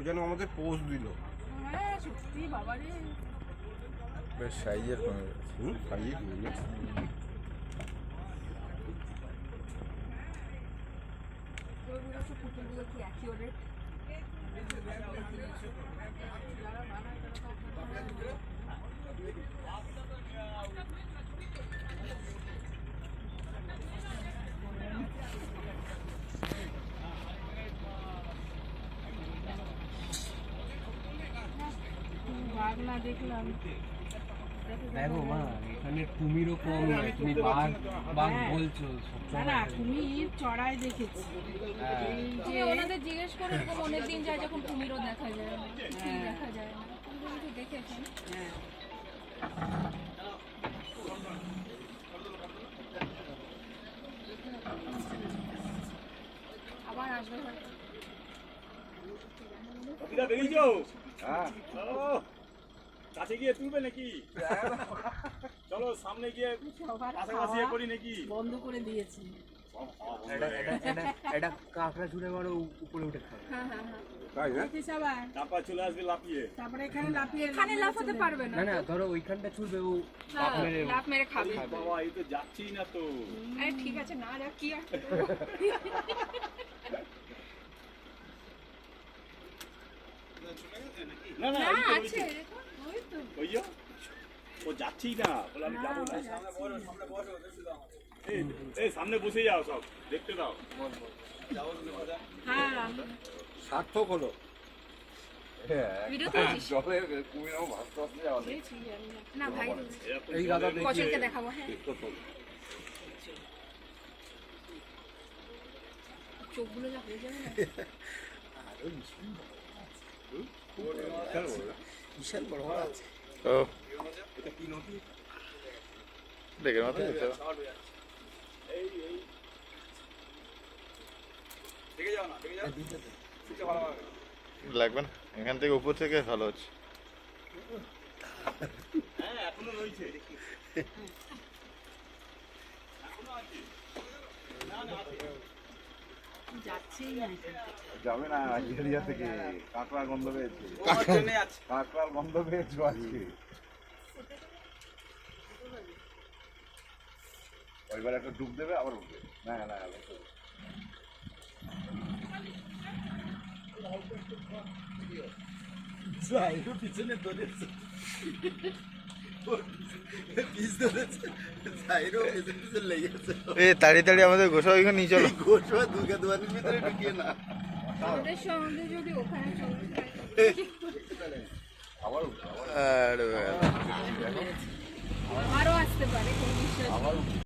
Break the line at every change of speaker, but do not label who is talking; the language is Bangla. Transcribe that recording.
যেন আমাদের পোস্ট দিল।
হ্যাঁ সত্যি বাবা রে,
বেশ সাইজের কমে গেছে।
খাইয়ে দিয়ে
ওইগুলো সব পুতুলগুলো কি অ্যাকিউরেট? বাঘ না দেখলাম।
দেখো মা, এখানে কুমিরও কম নয়, তুমি বাঘ বাঘ বলছো।
না না কুমির চড়াই দেখেছি। এই যে
ওনাদের জিজ্ঞেস করে এরকম অনেকদিন যায় যখন কুমিরও দেখা যায় না, কি দেখা যায় না, কুমির তো দেখেছেন।
হ্যাঁ
আবার আসবে হয়তো।
বেরিয়েছো? হ্যাঁ। কাছে গিয়ে তুলবে নাকি? চলো সামনে গিয়ে
সবার
কাছাকাছি করি নাকি?
বন্ধ করে দিয়েছি।
এটা কাঁকড়া ছুঁড়ে মারো, উপরে উঠে খাবে।
হ্যাঁ হ্যাঁ হ্যাঁ
তাই না?
দেখিস আবার।
তারপর চলে আসবে লাফিয়ে।
তারপরে এখানে লাফিয়ে
এখানে লাফাতে পারবে না।
না না, ধরো ওইখানটা ছুঁড়বে, ও
হ্যাঁ, লাফ মেরে খাবে।
বাবা এই তো যাচ্ছেই না তো।
আরে ঠিক আছে, না যা কি আর
না না
না
ওই তো,
আছে,
ওই তো
ওই যে ও যাচ্ছেই না, বলে আমি যাবো না। এই সামনে বসে যাও, সব দেখতে দাও।
হ্যাঁ
সার্থক হলো।
ভিডিও তুলছিস?
জলে কুমির আমার ভাসতে ভাসতে যাওয়া নেই।
না ভাই
এরকম
এই দাদা
জলে-
কচনকে দেখাবো। হ্যাঁ চোখগুলো যা হয়ে যাবে না।
বিশাল বড় বড় আছে।
ও দেখে মাথা যেতে হবে। লাগবে না, এখান থেকে উপর থেকে ভালো হচ্ছে।
হ্যাঁ এখনো রয়েছে।
যাচ্ছেই না।
যাবে না এরিয়া থেকে কাঁকড়ার গন্ধ পেয়েছে। কাঁকড়ার গন্ধ পেয়েছো আজকে। এবার একটা ডুব দেবে, আবার উঠবে। না না
পিছনে ধরেছে, পিছ ধরেছে, সাইডও পিছন পিছন লেগেছে।
এ তাড়ি আমাদের গোসা ওইখানে নিয়ে চলো।
গোসবা দুর্গা দোয়ানের ভিতরে ঢুকিয়ে না।
আমাদের সঙ্গে যদি ওখানে চলে যায়
আবার উঠবে,
আরো আসতে পারে, কোনো বিশ্বাস নেই।
আবার উঠবে।